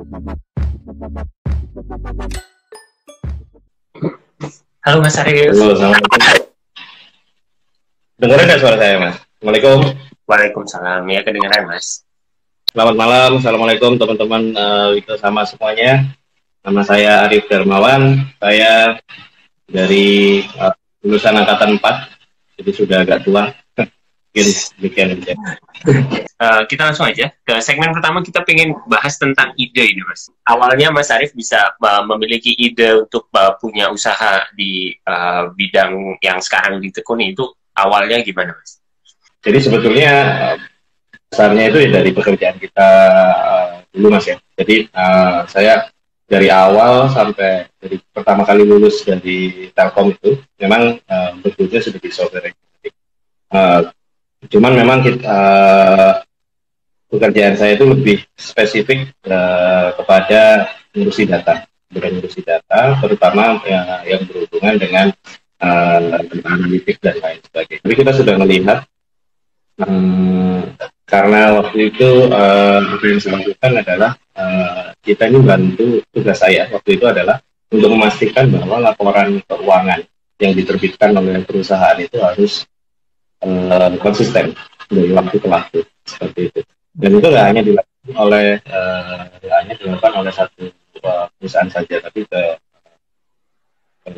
Halo Mas Arief. Halo, assalamualaikum. Dengerin nggak suara saya, Mas? Assalamualaikum. Waalaikumsalam. Ya kedengaran Mas. Selamat malam. Assalamualaikum teman-teman Wito sama semuanya. Nama saya Arief Darmawan. Saya dari lulusan angkatan 4, jadi sudah agak tua. Mungkin demikian aja. Kita langsung aja ke segmen pertama. Kita pengen bahas tentang ide ini Mas. Awalnya Mas Arief bisa memiliki ide untuk punya usaha di bidang yang sekarang ditekuni, itu awalnya gimana Mas? Jadi sebetulnya dasarnya itu ya dari pekerjaan kita dulu Mas ya. Jadi saya dari awal sampai dari pertama kali lulus dari Telkom itu memang bekerja sebagai software engineering. Cuman memang pekerjaan saya itu lebih spesifik kepada ngurusi data, bukan ngurusi data, terutama yang berhubungan dengan analitik dan lain sebagainya. Tapi kita sudah melihat karena waktu itu apa yang saya lakukan adalah kita ini bantu, tugas saya waktu itu adalah untuk memastikan bahwa laporan keuangan yang diterbitkan oleh perusahaan itu harus konsisten dari waktu ke waktu seperti itu. Dan itu nggak hanya dilakukan oleh satu perusahaan saja, tapi ke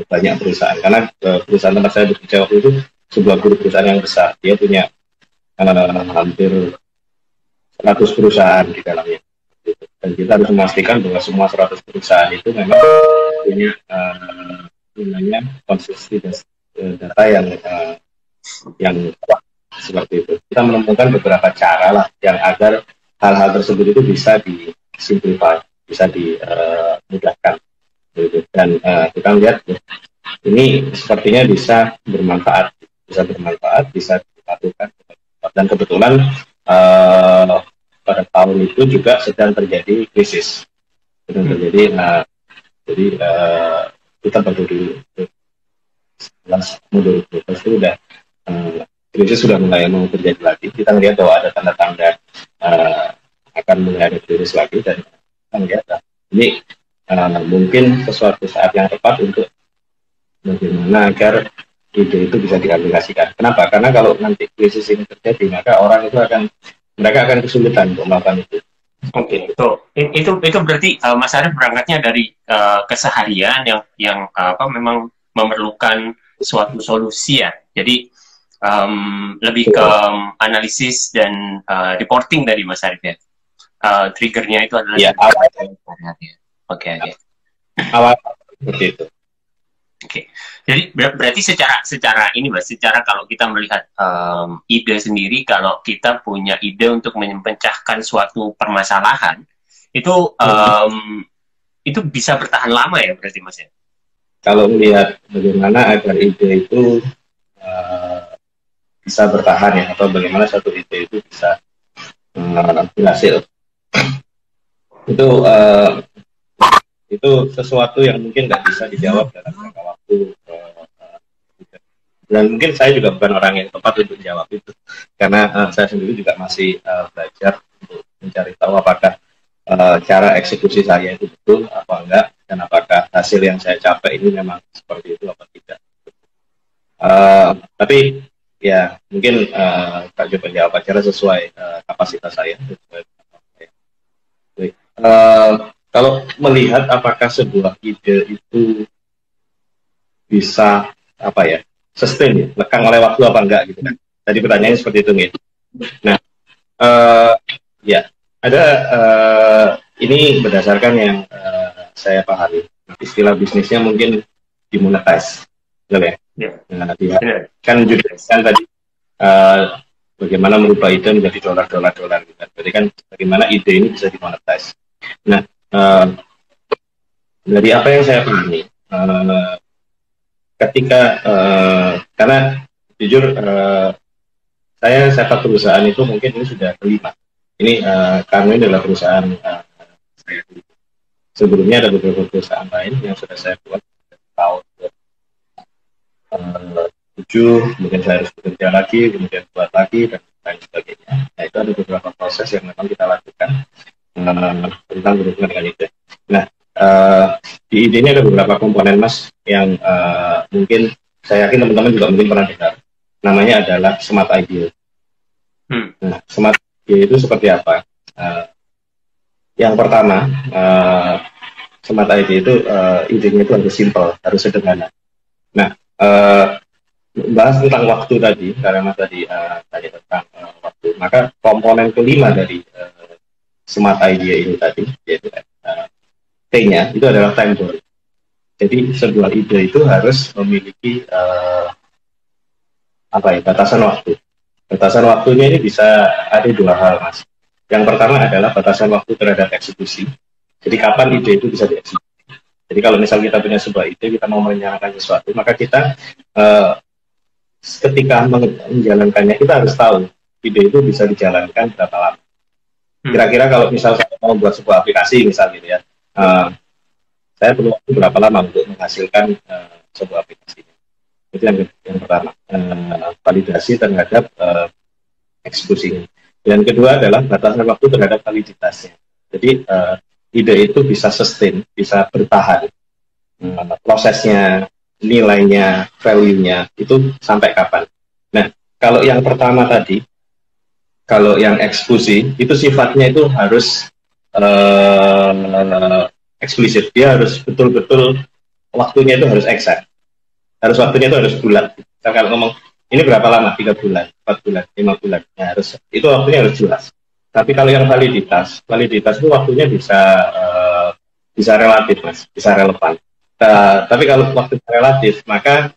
banyak perusahaan. Karena perusahaan tempat saya bekerja waktu itu sebuah grup perusahaan yang besar. Dia punya hampir 100 perusahaan di dalamnya. Dan kita harus memastikan bahwa semua 100 perusahaan itu memang punya konsistensi data yang kuat seperti itu. Kita menemukan beberapa cara lah yang agar hal-hal tersebut itu bisa disimplify, bisa dimudahkan. Dan kita lihat ini sepertinya bisa bermanfaat, bisa dilakukan. Dan kebetulan pada tahun itu juga sedang terjadi krisis, jadi kita baru di 2012 itu udah krisis sudah mulai mau terjadi lagi. Kita melihat bahwa ada tanda-tanda akan mulai ada krisis lagi, dan kita melihat ini mungkin sesuatu saat yang tepat untuk bagaimana agar ide itu bisa diaplikasikan. Kenapa? Karena kalau nanti krisis ini terjadi, maka mereka akan kesulitan untuk melakukan itu. Oke, itu berarti Mas Arief berangkatnya dari keseharian yang memang memerlukan suatu solusi ya. Jadi lebih ke analisis dan reporting dari Mas Arief ya. Triggernya itu adalah ya, Oke. Awal seperti itu. Oke. Jadi berarti secara ini Mas, secara kalau kita melihat ide sendiri, kalau kita punya ide untuk memecahkan suatu permasalahan, itu bisa bertahan lama ya berarti Mas ya? Kalau melihat bagaimana agar ide itu bisa bertahan ya, atau bagaimana satu ide itu bisa berhasil, itu sesuatu yang mungkin nggak bisa dijawab dalam jangka waktu, dan mungkin saya juga bukan orang yang tepat untuk menjawab itu, karena saya sendiri juga masih belajar untuk mencari tahu apakah cara eksekusi saya itu betul apa enggak, dan apakah hasil yang saya capai ini memang seperti itu apa tidak. Tapi ya mungkin tak coba jawab acara sesuai kapasitas saya. Kalau melihat apakah sebuah ide itu bisa sustain ya, lekang oleh waktu apa enggak gitu kan. Tadi pertanyaannya seperti itu nih. Nah, ya ada ini berdasarkan yang saya pahami. Istilah bisnisnya mungkin dimonetize, betul ya? Nah, kan juga kan tadi bagaimana merubah ide menjadi dolar gitu. Jadi kan bagaimana ide ini bisa dimonetize. Nah, dari apa yang saya pahami, ketika karena jujur saya setup perusahaan itu mungkin ini sudah kelima. Ini karena ini adalah perusahaan saya. Sebelumnya ada beberapa perusahaan lain yang sudah saya buat tahun 2007, kemudian saya harus bekerja lagi, kemudian buat lagi dan lain sebagainya. Nah, itu ada beberapa proses yang memang kita lakukan tentang berhubungan dengan ide. Nah, di ide ini ada beberapa komponen Mas yang mungkin saya yakin teman-teman juga mungkin pernah dengar. Namanya adalah smart idea. Nah, smart idea itu seperti apa? Yang pertama, smart idea itu idenya itu harus simple, harus sederhana. Nah, bahas tentang waktu tadi, karena Mas tadi tanya tentang waktu, maka komponen kelima dari smart idea ini tadi, yaitu T-nya, itu adalah time bound. Jadi sebuah ide itu harus memiliki batasan waktu. Batasan waktunya ini bisa ada dua hal, Mas. Yang pertama adalah batasan waktu terhadap eksekusi. Jadi kapan ide itu bisa dieksekusi. Jadi kalau misal kita punya sebuah ide, kita mau merencanakan sesuatu, maka kita ketika menjalankannya, kita harus tahu ide itu bisa dijalankan berapa lama. Kira-kira kalau misal saya mau buat sebuah aplikasi, misal gitu ya, saya perlu waktu berapa lama untuk menghasilkan sebuah aplikasi. Itu yang pertama, validasi terhadap eksekusinya. Dan kedua adalah batasan waktu terhadap validitasnya. Jadi ide itu bisa sustain, bisa bertahan. Prosesnya, nilainya, value-nya itu sampai kapan. Nah, kalau yang pertama tadi, kalau yang eksekusi itu sifatnya itu harus eksplisit. Dia harus betul-betul waktunya itu harus exact. Harus waktunya itu harus bulat. Kita kalau ngomong ini berapa lama? 3 bulan, 4 bulan, 5 bulan. Nah, harus itu waktunya harus jelas. Tapi kalau yang validitas itu waktunya bisa relatif, Mas, bisa relevan. Tapi kalau waktu relatif, maka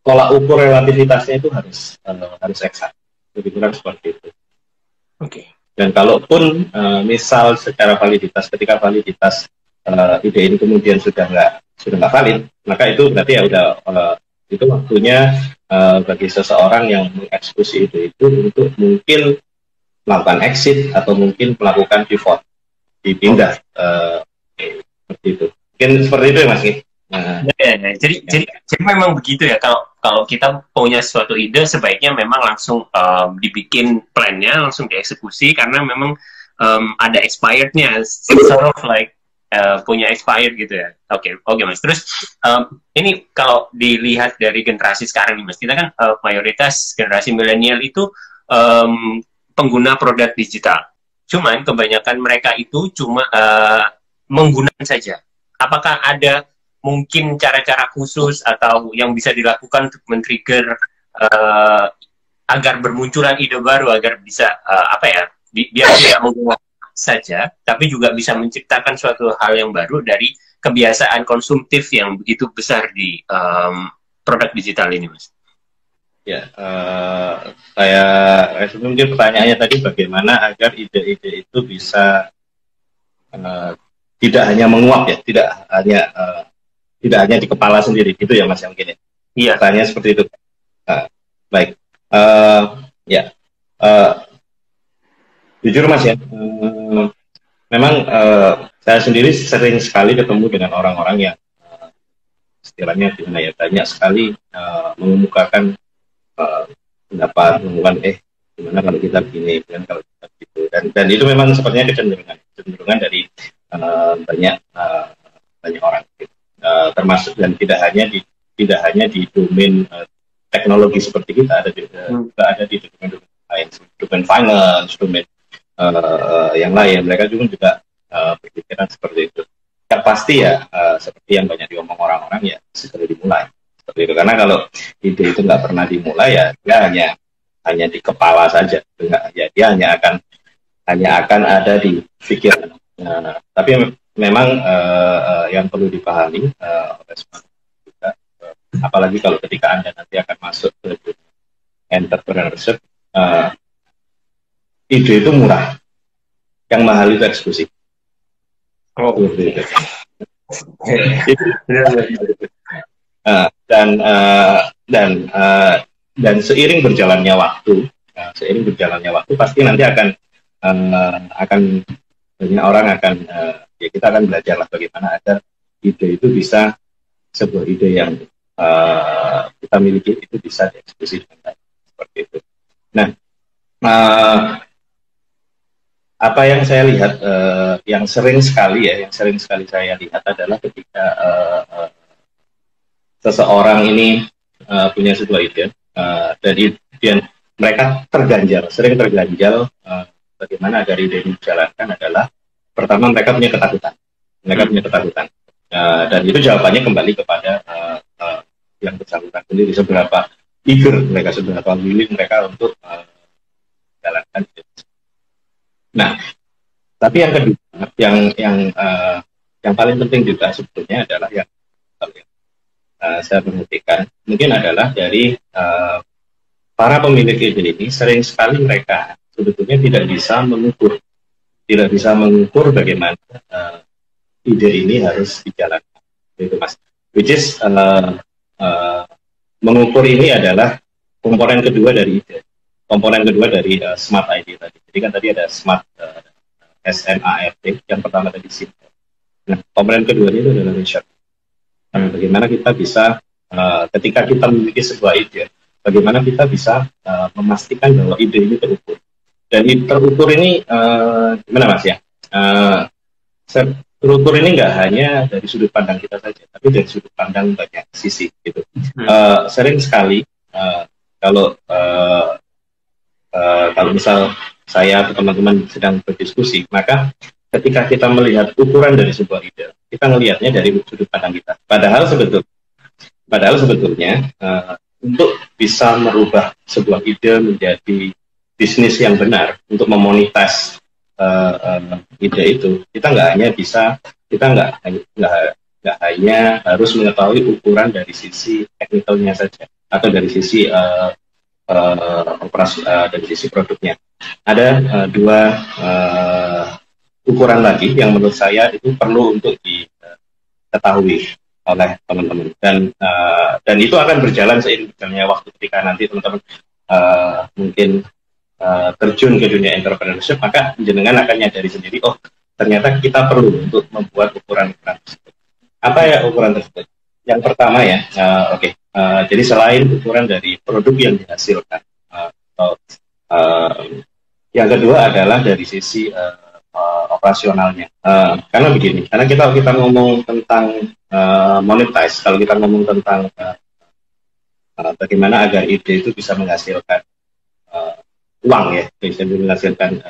tolak ukur relativitasnya itu harus eksak. Lebih kurang seperti itu. Oke. Dan kalaupun misal secara validitas, ketika validitas ide ini kemudian sudah nggak valid, maka itu berarti ya udah itu waktunya bagi seseorang yang mengeksekusi itu untuk mungkin melakukan exit atau mungkin melakukan pivot, dipindah seperti itu. Mungkin seperti itu ya Mas. Jadi memang begitu ya, kalau kita punya suatu ide sebaiknya memang langsung dibikin plan-nya, langsung dieksekusi karena memang ada expired-nya, sort of like punya expired gitu ya. Oke Mas. Terus ini kalau dilihat dari generasi sekarang nih Mas, kita kan mayoritas generasi milenial itu pengguna produk digital. Cuman kebanyakan mereka itu cuma menggunakan saja. Apakah ada mungkin cara-cara khusus atau yang bisa dilakukan untuk men-trigger agar bermunculan ide baru, agar bisa dia tidak menggunakan saja, tapi juga bisa menciptakan suatu hal yang baru dari kebiasaan konsumtif yang begitu besar di produk digital ini, Mas? Ya, saya mungkin pertanyaannya tadi bagaimana agar ide-ide itu bisa tidak hanya menguap ya, tidak hanya di kepala sendiri gitu ya Mas, yang mungkin ya. Iya. Pertanyaan seperti itu. Baik. Jujur Mas ya, memang saya sendiri sering sekali ketemu dengan orang-orang yang istilahnya banyak sekali mengemukakan pendapat, gimana kalau kita begini, dan kalau kita begitu, dan itu memang sepertinya kecenderungan dari banyak orang, gitu. Termasuk dan tidak hanya di domain teknologi seperti kita, juga ada di domain lain, domain finance, domain yang lain. Mereka juga berpikiran seperti itu. Yang pasti ya seperti yang banyak diomong orang-orang ya segera dimulai seperti itu. Karena kalau ide itu nggak pernah dimulai ya dia hanya di kepala saja, dia hanya akan ada di pikiran. Tapi memang yang perlu dipahami oleh semua juga, apalagi kalau ketika Anda nanti akan masuk ke entrepreneurship, ide itu murah, yang mahal itu eksekusi. Dan seiring berjalannya waktu, pasti nanti akan banyak orang kita akan belajar lah bagaimana agar ide itu bisa, sebuah ide yang kita miliki itu bisa dieksekusi dengan baik, seperti itu. Nah, apa yang saya lihat, yang sering sekali saya lihat adalah ketika seseorang ini punya sebuah ide, dan mereka sering terganjal, bagaimana agar ide ini dijalankan adalah, pertama mereka punya ketakutan. Dan itu jawabannya kembali kepada yang bersangkutan sendiri, seberapa eager mereka, seberapa willing mereka untuk menjalankan ide. Nah, tapi yang kedua, yang paling penting juga sebetulnya adalah yang saya perhatikan mungkin adalah dari para pemilik ide ini, sering sekali mereka sebetulnya tidak bisa mengukur bagaimana ide ini harus dijalankan, itu Mas. Which is mengukur ini adalah komponen kedua dari ide, komponen kedua dari smart ID tadi. Jadi kan tadi ada smart, SMART, yang pertama tadi simple. Nah, komponen kedua itu adalah measure. Bagaimana kita bisa, ketika kita memiliki sebuah ide, bagaimana kita bisa memastikan bahwa ide ini terukur. Dan terukur ini gimana Mas ya? Terukur ini nggak hanya dari sudut pandang kita saja, tapi dari sudut pandang banyak sisi gitu. Sering sekali kalau misal saya atau teman-teman sedang berdiskusi, maka ketika kita melihat ukuran dari sebuah ide, kita melihatnya dari sudut pandang kita. Padahal sebetulnya untuk bisa merubah sebuah ide menjadi bisnis yang benar, untuk memonetize ide itu, kita nggak hanya harus mengetahui ukuran dari sisi teknikalnya saja, atau dari sisi dari sisi produknya. Ada dua ukuran lagi yang menurut saya itu perlu untuk diketahui oleh teman-teman, dan itu akan berjalan seiring berjalannya waktu. Ketika nanti teman-teman mungkin terjun ke dunia entrepreneurship, maka jenengan akan nyadari sendiri, oh ternyata kita perlu untuk membuat ukuran-ukuran tersebut. Apa ya ukuran tersebut? Yang pertama ya, jadi selain ukuran dari produk yang dihasilkan, yang kedua adalah dari sisi operasionalnya. Karena begini, karena kita ngomong tentang monetize, kalau kita ngomong tentang bagaimana agar ide itu bisa menghasilkan uang ya, bisa menghasilkan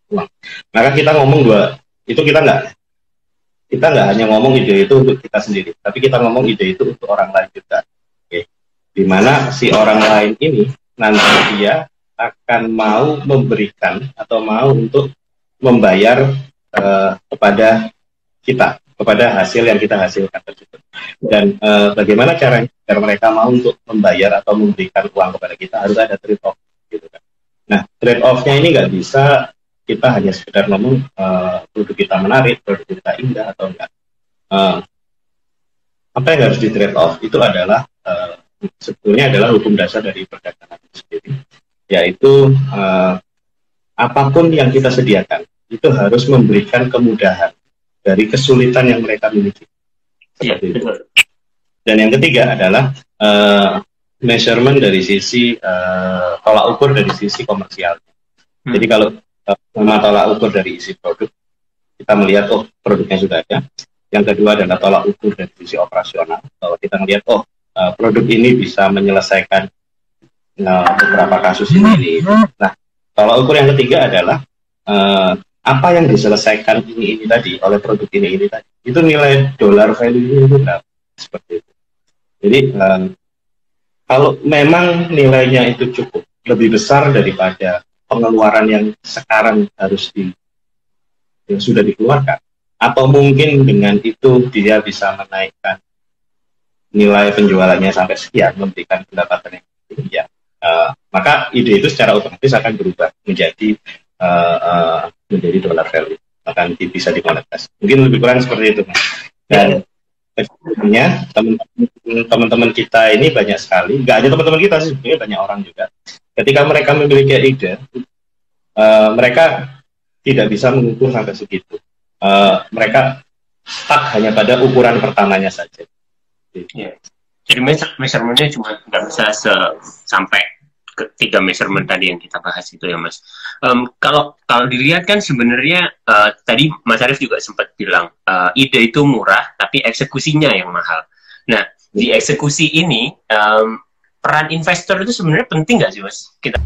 uang. Maka kita ngomong kita nggak hanya ngomong ide itu untuk kita sendiri, tapi kita ngomong ide itu untuk orang lain juga. Di mana si orang lain ini nanti dia akan mau memberikan atau mau untuk membayar kepada kita, kepada hasil yang kita hasilkan tersebut. Dan bagaimana caranya agar mereka mau untuk membayar atau memberikan uang kepada kita, harus ada trade off gitu kan. Nah, trade off-nya ini nggak bisa kita hanya sekedar ngomong produk kita menarik, produk kita indah atau enggak. Apa yang harus di trade off itu adalah sebetulnya adalah hukum dasar dari perdagangan itu sendiri, yaitu apapun yang kita sediakan itu harus memberikan kemudahan dari kesulitan yang mereka miliki. Seperti itu. Dan yang ketiga adalah measurement dari sisi tolak ukur dari sisi komersial. Jadi kalau tolak ukur dari isi produk, kita melihat oh produknya sudah ada. Yang kedua adalah tolak ukur dari sisi operasional, bahwa kita melihat oh produk ini bisa menyelesaikan beberapa kasus ini. Nah, tolak ukur yang ketiga adalah apa yang diselesaikan ini tadi oleh produk ini tadi, itu nilai dollar value-nya itu berapa, seperti itu. Jadi kalau memang nilainya itu cukup lebih besar daripada pengeluaran yang sekarang yang sudah dikeluarkan, atau mungkin dengan itu dia bisa menaikkan nilai penjualannya sampai sekian, memberikan pendapatan yang tinggi, ya, maka ide itu secara otomatis akan berubah menjadi dollar value, akan bisa dimonetize. Mungkin lebih kurang seperti itu, Mas. Dan sebenarnya teman-teman kita ini banyak sekali, nggak hanya teman-teman kita sih, sebenarnya banyak orang juga, ketika mereka memiliki ide, mereka tidak bisa mengukur sampai segitu. Mereka stuck hanya pada ukuran pertamanya saja. Yeah. Jadi measurement-nya cuma nggak bisa sampai ketiga measurement tadi yang kita bahas itu ya Mas. Kalau dilihat kan sebenarnya tadi Mas Arief juga sempat bilang ide itu murah tapi eksekusinya yang mahal. Nah di eksekusi ini peran investor itu sebenarnya penting nggak sih Mas? Kita